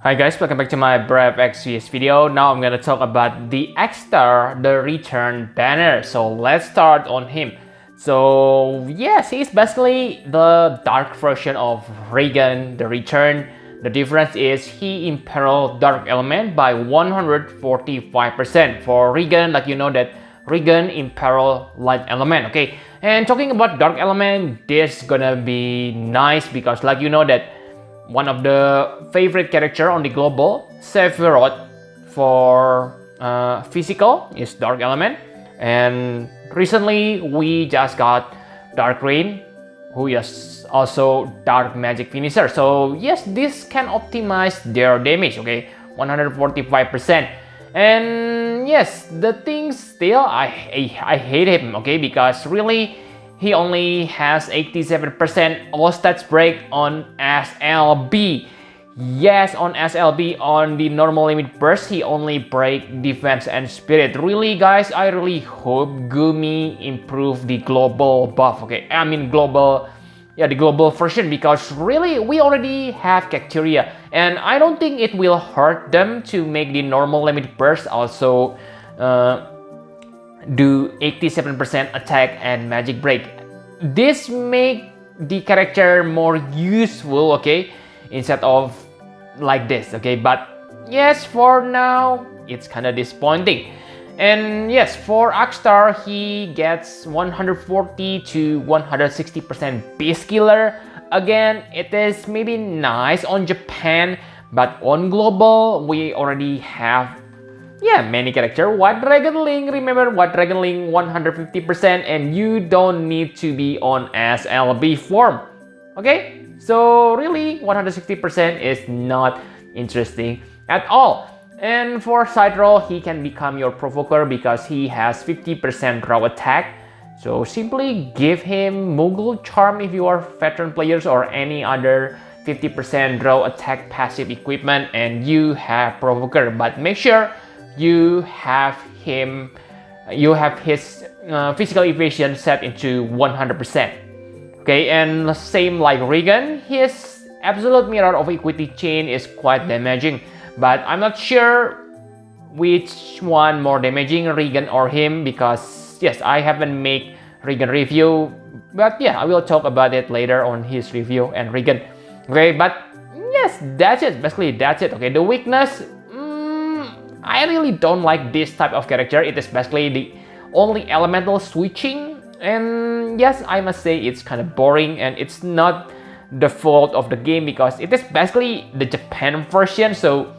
Hi guys, welcome back to my Brave XVS video. Now I'm gonna talk about the Akstar, the return banner. So let's start on him. So yes, he's basically the dark version of Regan, the return. The difference is he imperil dark element by 145%. For Regan, like you know that Regan imperil light element, okay? And talking about dark element, this gonna be nice because like you know that one of the favorite character on the global, Sephiroth, for physical is dark element, and recently we just got Dark Rain, who is also dark magic finisher. So yes, this can optimize their damage, okay, 145%. And yes, the thing still I hate him, okay, because really he only has 87% all stats break on SLB. Yes, on SLB, on the normal limit burst, he only break defense and spirit. Really guys, I really hope Gumi improve the global buff, okay? I mean global, yeah, the global version, because really we already have Cacteria. And I don't think it will hurt them to make the normal limit burst also do 87% attack and magic break. This make the character more useful, okay, instead of like this, okay. But yes, for now it's kind of disappointing. And yes, for Akstar, he gets 140 to 160% base killer. Again, it is maybe nice on Japan, but on global we already have many character. White Dragon Link, remember White Dragon Link 150%, and you don't need to be on SLB form, okay? So really 160% is not interesting at all. And for side roll, he can become your provoker because he has 50% raw attack. So simply give him Moogle Charm if you are veteran players, or any other 50% raw attack passive equipment, and you have provoker. But make sure you have his physical evasion set into 100%. Okay, and same like Regan, his absolute mirror of equity chain is quite damaging, but I'm not sure which one more damaging, Regan or him, because yes, I haven't made Regan review, but yeah, I will talk about it later on his review and Regan. Okay, but yes, that's it. Basically, that's it. Okay, the weakness, I really don't like this type of character. It is basically the only elemental switching, and yes, I must say it's kind of boring, and it's not the fault of the game because it is basically the Japan version. So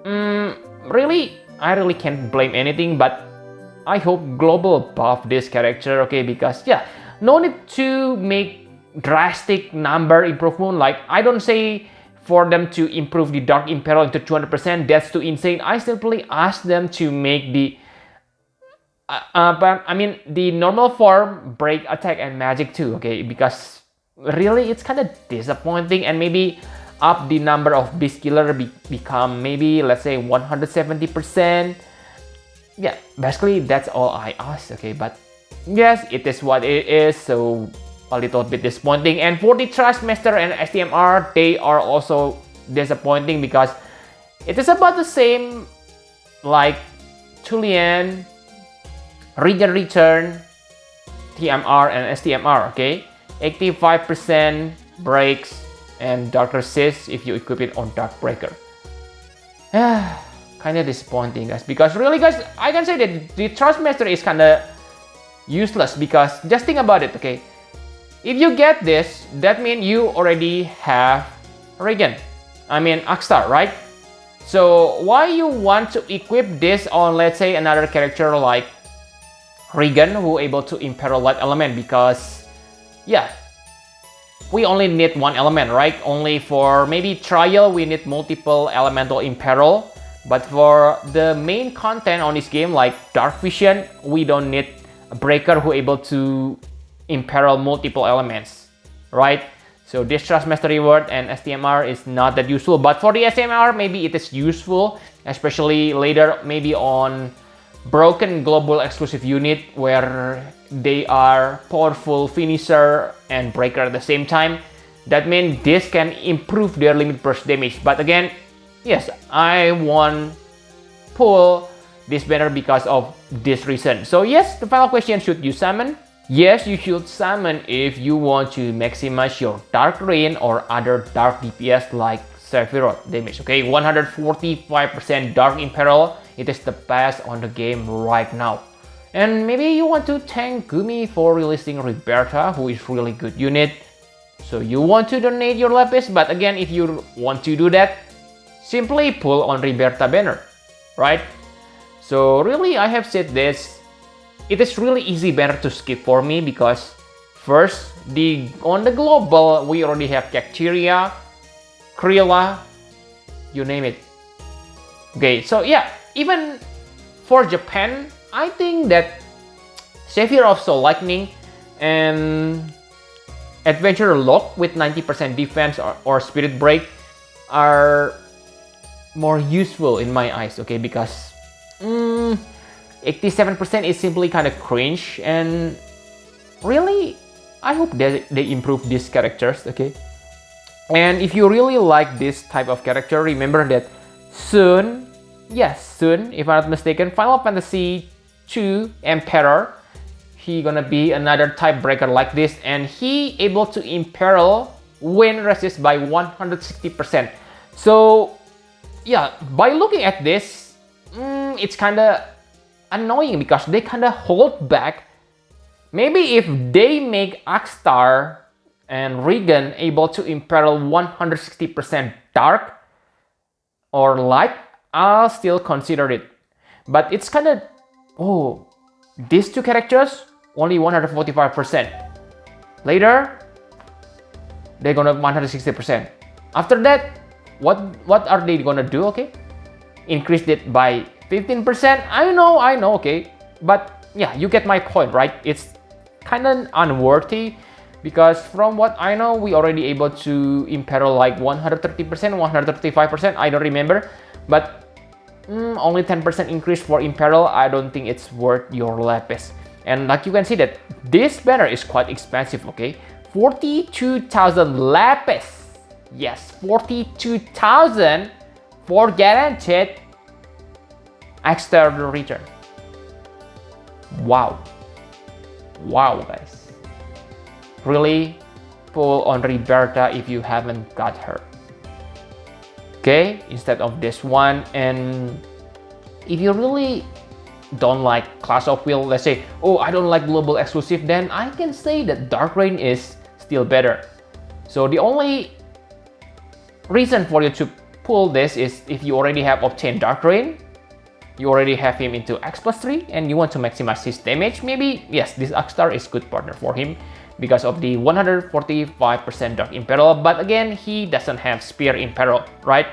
really, I really can't blame anything, but I hope global buff this character, okay, because yeah, no need to make drastic number improvement. Like, I don't say for them to improve the Dark Imperil into 200%, that's too insane. I simply ask them to make the the normal form break attack and magic too, okay, because really it's kind of disappointing. And maybe up the number of beast killer become maybe, let's say, 170%. Yeah, basically that's all I ask, okay. But yes, it is what it is, so a little bit disappointing. And for the Trustmaster and STMR, they are also disappointing because it is about the same like Tulian, Regan Return, TMR and STMR, okay? 85% breaks and Dark Resist if you equip it on Dark Breaker. Kinda disappointing, guys, because really guys, I can say that the Trustmaster is kinda useless because just think about it, okay? If you get this, that means you already have Regan, Akstar, right? So why you want to equip this on, let's say, another character like Regan, who able to imperil light element? Because yeah, we only need one element, right? Only for maybe trial we need multiple elemental imperil, but for the main content on this game like Dark Vision, we don't need a breaker who able to imperil multiple elements, right? So this Trustmaster reward and STMR is not that useful, but for the STMR maybe it is useful, especially later maybe on broken global exclusive unit where they are powerful finisher and breaker at the same time. That means this can improve their limit burst damage. But again, yes, I won't pull this banner because of this reason. So yes, the final question, should you summon? Yes, you should summon if you want to maximize your Dark Rain or other Dark DPS like Sephiroth damage. Okay, 145% Dark Imperil. It is the best on the game right now. And maybe you want to thank Gumi for releasing Roberta, who is really good unit. So you want to donate your lapis, but again, if you want to do that, simply pull on Roberta banner, right? So really, I have said this, it is really easy banner to skip for me because first, on the global, we already have Cacteria, Krilla, you name it. Okay, so yeah, even for Japan, I think that Savior of Soul Lightning and Adventure Lock with 90% defense or Spirit Break are more useful in my eyes, okay, because 87% is simply kind of cringe, and really, I hope they improve these characters, okay? And if you really like this type of character, remember that soon, yes, soon, if I'm not mistaken, Final Fantasy II Emperor, he gonna be another type breaker like this, and he able to imperil when resist by 160%. So yeah, by looking at this, it's kinda annoying because they kinda hold back. Maybe if they make Akstar and Regan able to imperil 160% dark or light, I'll still consider it. But it's kinda, oh, these two characters only 145%. Later, they're gonna 160%. After that, what are they gonna do? Okay, increase it by 15%. I know, okay, but yeah, you get my point, right? It's kind of unworthy because from what I know, we already able to imperil like 130%, 135%. I don't remember, but only 10% increase for imperil. I don't think it's worth your lapis. And like you can see that this banner is quite expensive. Okay, 42,000 lapis. Yes, 42,000 for guaranteed external return. Wow, guys, really pull on Roberta if you haven't got her, okay, instead of this one. And if you really don't like Clash of Will, let's say, oh, I don't like global exclusive, then I can say that Dark Rain is still better. So the only reason for you to pull this is if you already have obtained Dark Rain, you already have him into X+3, and you want to maximize his damage. Maybe, yes, this Akstar is good partner for him because of the 145% Dark Imperil, but again, he doesn't have Spear Imperil, right?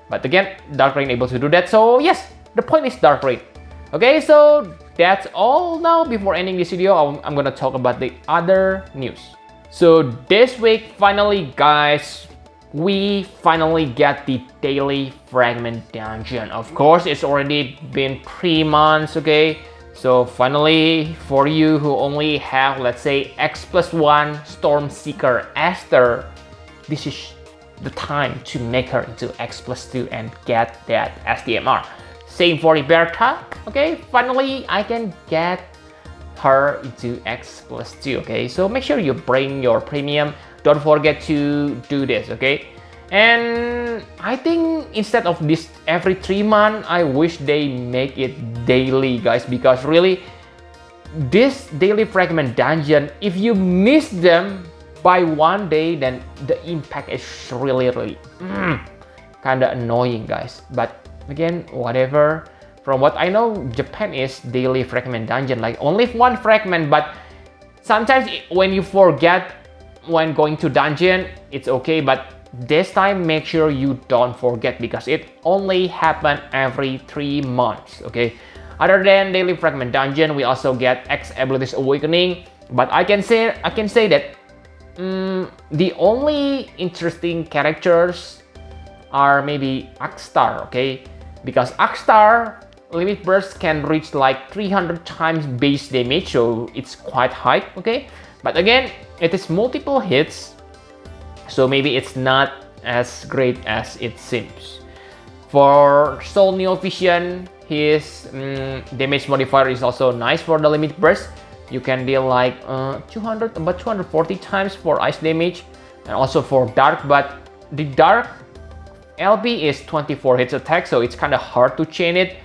But again, Dark Rain able to do that, so yes, the point is Dark Rain. Okay, so that's all now. Before ending this video, I'm gonna talk about the other news. So this week, finally, guys, we finally get the daily fragment dungeon. Of course, it's already been 3 months, okay? So finally, for you who only have, let's say, X+1 Stormseeker Akstar, this is the time to make her into X+2 and get that SDMR. Same for Roberta, okay? Finally, I can get her into X+2, okay? So make sure you bring your premium. Don't forget to do this, okay? And I think instead of this every 3 months, I wish they make it daily, guys, because really, this daily fragment dungeon, if you miss them by 1 day, then the impact is really kind of annoying, guys. But again, whatever. From what I know, Japan is daily fragment dungeon, like only 1 fragment, but sometimes when you forget when going to dungeon, it's okay, but this time make sure you don't forget because it only happen every 3 months, okay? Other than daily fragment dungeon, we also get X abilities awakening, but I can say that the only interesting characters are maybe Akstar, okay? Because Akstar limit burst can reach like 300 times base damage, so it's quite high, okay? But again, it is multiple hits, so maybe it's not as great as it seems. For Soul Neo Vision, his damage modifier is also nice for the limit burst. You can deal like about 240 times for ice damage, and also for dark, but the dark LP is 24 hits attack, so it's kind of hard to chain it.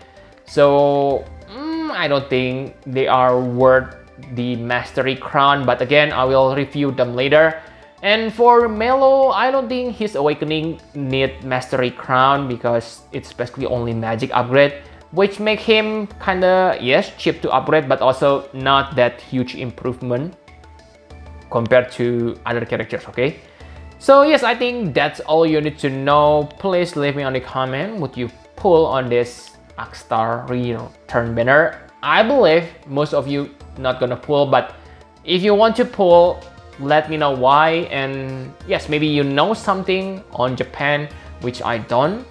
So I don't think they are worth the Mastery Crown, but again, I will review them later. And for Melo, I don't think his Awakening need Mastery Crown because it's basically only magic upgrade, which make him kinda, yes, cheap to upgrade, but also not that huge improvement compared to other characters, okay? So yes, I think that's all you need to know. Please leave me on the comment, would you pull on this Akstar return banner? I believe most of you not gonna pull, but if you want to pull, let me know why. And yes, maybe you know something on Japan which I don't.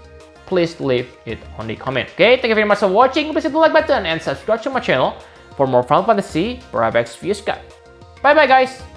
Please leave it on the comment. Okay, thank you very much for watching. Please hit the like button and subscribe to my channel for more Final Fantasy Paravex views. Bye bye guys.